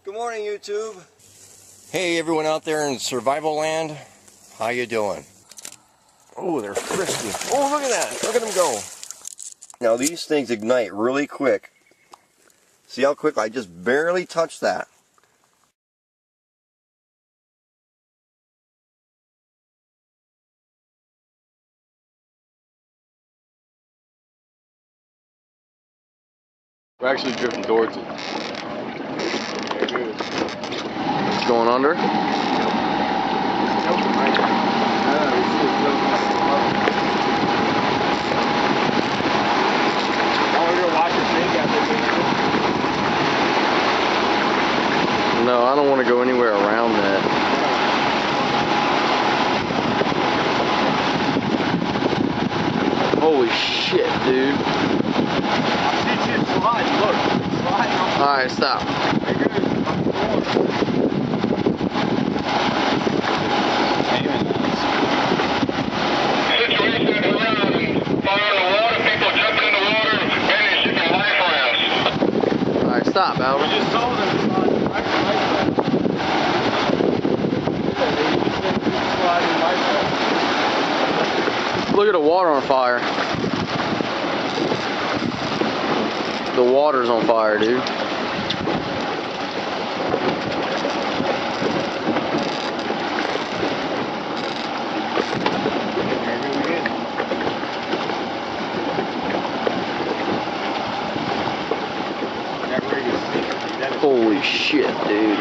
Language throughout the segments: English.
Good morning, YouTube. Hey, everyone out there in survival land. How you doing? Oh, they're frisky. Oh, look at that. Look at them go. Now, these things ignite really quick. See how quick I just barely touched that. We're actually drifting towards it. There it goes. It's going under? No, I don't want to go anywhere around that. Holy shit, dude. Alright, stop. Alright, stop, Albert. Just told them it's not Look at the water on fire. The water's on fire, dude. Holy shit, dude.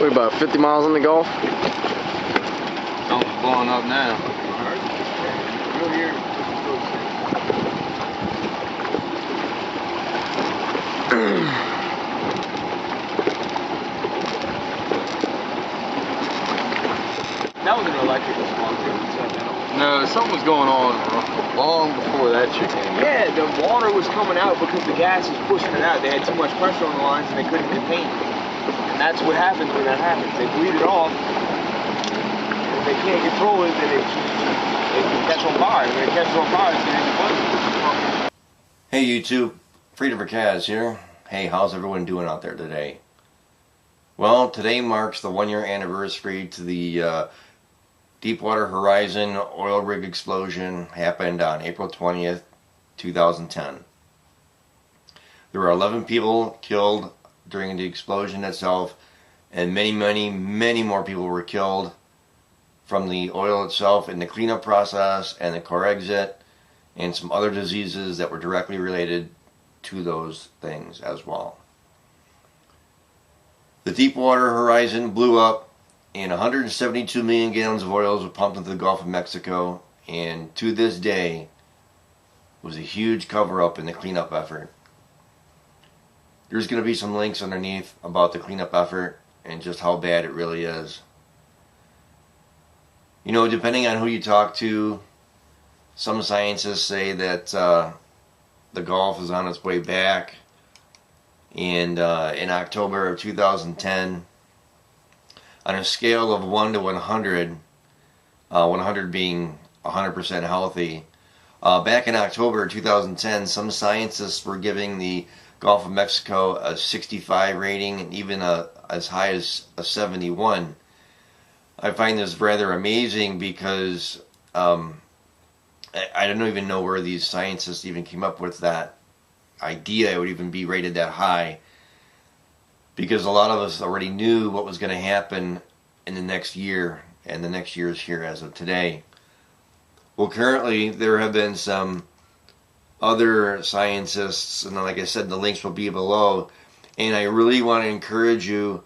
We're about 50 miles in the Gulf. Something's blowing up now. That was an electric response. No, something was going on long before that shit came. Yeah, the water was coming out because the gas was pushing it out. They had too much pressure on the lines and they couldn't contain it. And that's what happens when that happens. They bleed it off. If they can't control it, then it catches on fire. When it catches on fire, it's going to explode. Hey, YouTube. Freedom for Kaz here. Hey, how's everyone doing out there today? Well, today marks the 1-year anniversary to the Deepwater Horizon oil rig explosion. Happened on April 20th, 2010. There were 11 people killed during the explosion itself, and many more people were killed from the oil itself in the cleanup process and the core exit, and some other diseases that were directly related to those things as well. The Deepwater Horizon blew up, and 172 million gallons of oil was pumped into the Gulf of Mexico, and to this day was a huge cover-up in the cleanup effort. There's going to be some links underneath about the cleanup effort and just how bad it really is. You know, depending on who you talk to, some scientists say that the Gulf is on its way back. And in October of 2010, on a scale of 1 to 100, 100 being 100% healthy, back in October of 2010, some scientists were giving the Gulf of Mexico a 65 rating and even as high as a 71. I find this rather amazing because I don't even know where these scientists even came up with that idea it would even be rated that high, because a lot of us already knew what was going to happen in the next year, and the next year is here as of today. Well, currently there have been some other scientists, and like I said, the links will be below, and I really want to encourage you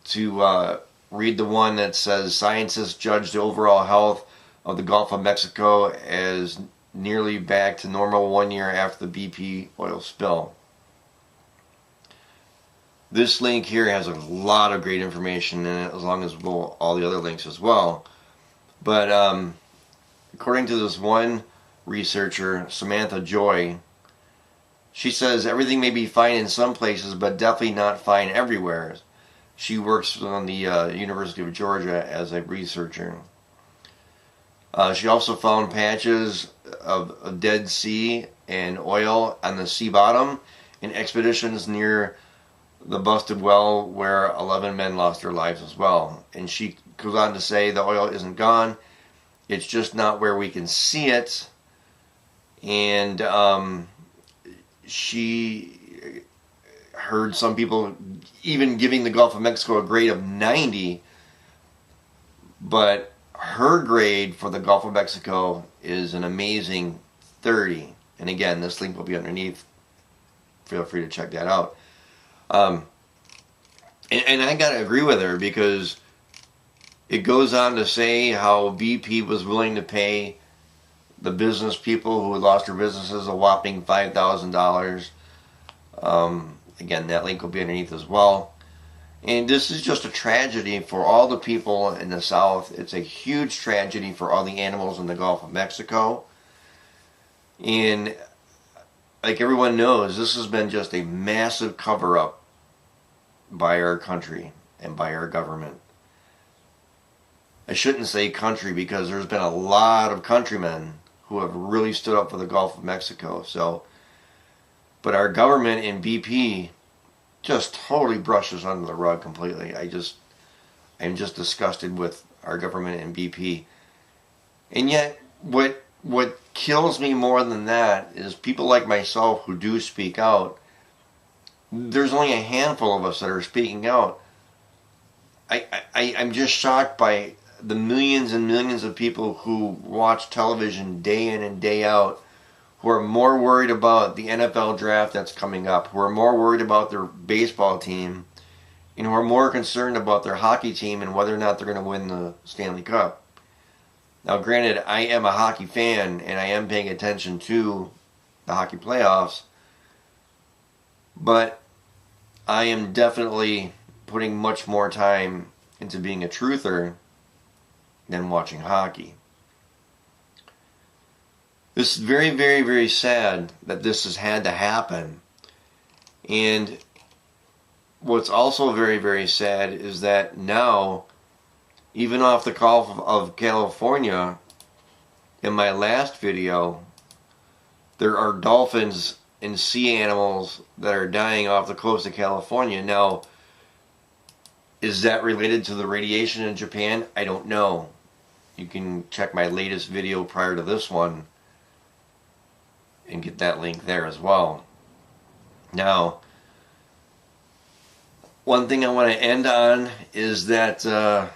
to read the one that says scientists judge the overall health of the Gulf of Mexico as nearly back to normal 1 year after the BP oil spill. This link here has a lot of great information in it, as long as all the other links as well. But according to this one researcher, Samantha Joy, she says everything may be fine in some places, but definitely not fine everywhere. She works on the University of Georgia as a researcher. She also found patches of Dead Sea and oil on the sea bottom in expeditions near the busted well where 11 men lost their lives as well. And she goes on to say the oil isn't gone, it's just not where we can see it. And she heard some people even giving the Gulf of Mexico a grade of 90, but her grade for the Gulf of Mexico is an amazing 30. And again, this link will be underneath. Feel free to check that out. And I gotta agree with her, because it goes on to say how BP was willing to pay the business people who had lost their businesses a whopping $5,000. Again, that link will be underneath as well. And this is just a tragedy for all the people in the South. It's a huge tragedy for all the animals in the Gulf of Mexico. And like everyone knows, this has been just a massive cover-up by our country and by our government. I shouldn't say country, because there's been a lot of countrymen who have really stood up for the Gulf of Mexico. But our government and BP just totally brushes under the rug completely. I'm just disgusted with our government and BP. And yet, what kills me more than that is people like myself who do speak out. There's only a handful of us that are speaking out. I'm just shocked by the millions and millions of people who watch television day in and day out, who are more worried about the NFL draft that's coming up, who are more worried about their baseball team, and who are more concerned about their hockey team and whether or not they're going to win the Stanley Cup. Now, granted, I am a hockey fan, and I am paying attention to the hockey playoffs, but I am definitely putting much more time into being a truther than watching hockey. This is very, very, very sad that this has had to happen. And what's also very, very sad is that now, even off the Gulf of California, in my last video, there are dolphins and sea animals that are dying off the coast of California. Now, is that related to the radiation in Japan? I don't know. You can check my latest video prior to this one and get that link there as well. Now, one thing I want to end on is that the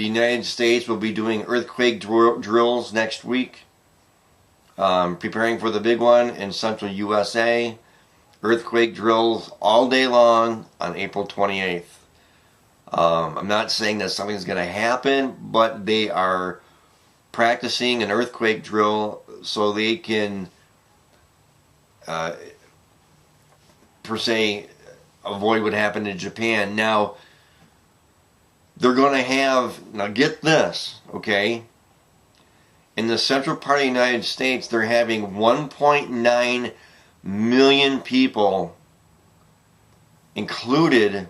United States will be doing earthquake drills next week, preparing for the big one in central USA. Earthquake drills all day long on April 28th. I'm not saying that something's going to happen, but they are practicing an earthquake drill so they can per se avoid what happened in Japan. Now, they're going to have, now get this, okay? In the central part of the United States, they're having 1.9 million people included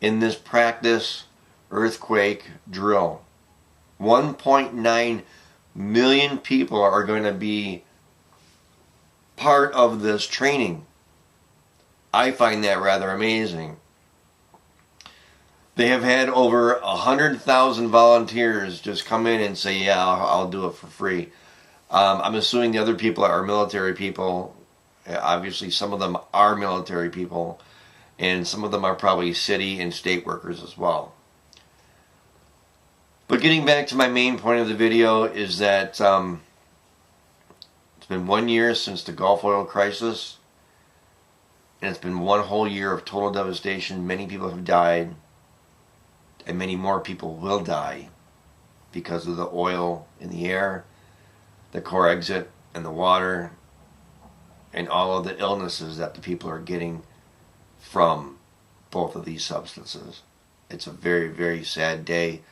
in this practice earthquake drill. 1.9 million people are going to be part of this training. I find that rather amazing. They have had over 100,000 volunteers just come in and say, yeah, I'll do it for free. I'm assuming the other people are military people. Obviously, some of them are military people, and some of them are probably city and state workers as well. But getting back to my main point of the video is that it's been 1 year since the Gulf oil crisis, and it's been 1 whole year of total devastation. Many people have died, and many more people will die because of the oil in the air, the core exit, and the water, and all of the illnesses that the people are getting from both of these substances. It's a very, very sad day.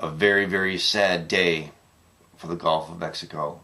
A very, very sad day for the Gulf of Mexico.